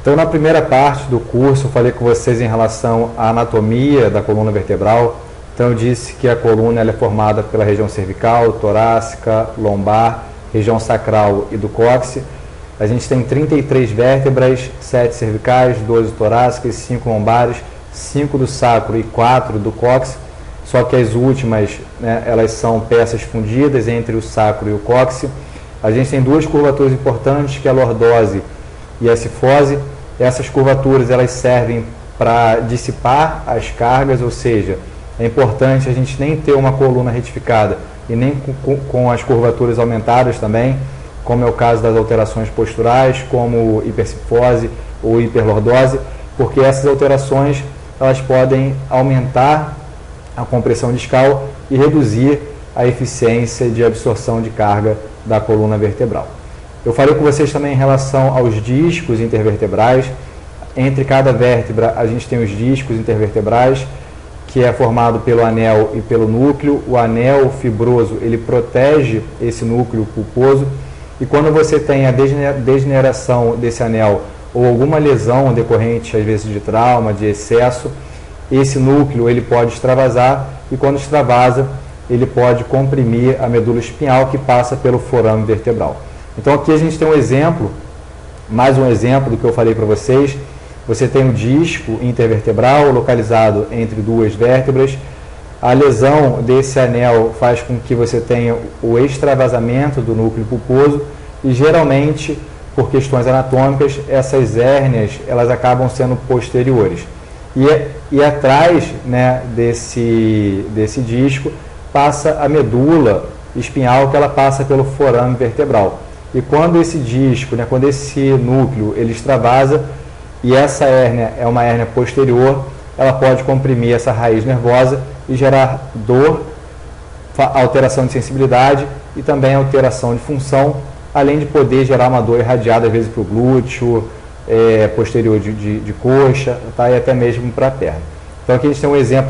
Então, na primeira parte do curso, eu falei com vocês em relação à anatomia da coluna vertebral. Então, eu disse que a coluna ela é formada pela região cervical, torácica, lombar, região sacral e do cóccix. A gente tem 33 vértebras, 7 cervicais, 12 torácicas, 5 lombares, 5 do sacro e 4 do cóccix. Só que as últimas, né, elas são peças fundidas entre o sacro e o cóccix. A gente tem duas curvaturas importantes, que é a lordose e a cifose. Essas curvaturas elas servem para dissipar as cargas, ou seja, é importante a gente nem ter uma coluna retificada e nem com as curvaturas aumentadas também, como é o caso das alterações posturais, como hipercifose ou hiperlordose, porque essas alterações elas podem aumentar a compressão discal e reduzir a eficiência de absorção de carga da coluna vertebral. Eu falei com vocês também em relação aos discos intervertebrais. Entre cada vértebra a gente tem os discos intervertebrais, que é formado pelo anel e pelo núcleo. O anel fibroso ele protege esse núcleo pulposo, e quando você tem a degeneração desse anel ou alguma lesão decorrente às vezes de trauma, de excesso, esse núcleo ele pode extravasar, e quando extravasa ele pode comprimir a medula espinhal que passa pelo forame vertebral. Então aqui a gente tem um exemplo, mais um exemplo do que eu falei para vocês. Você tem um disco intervertebral localizado entre duas vértebras. A lesão desse anel faz com que você tenha o extravasamento do núcleo pulposo, e geralmente, por questões anatômicas, essas hérnias elas acabam sendo posteriores. E atrás, né, desse disco passa a medula espinhal, que ela passa pelo forame vertebral. E quando esse disco, né, quando esse núcleo ele extravasa, e essa hérnia é uma hérnia posterior, ela pode comprimir essa raiz nervosa e gerar dor, alteração de sensibilidade e também alteração de função, além de poder gerar uma dor irradiada, às vezes para o glúteo, posterior de coxa, tá, e até mesmo para a perna. Então aqui a gente tem um exemplo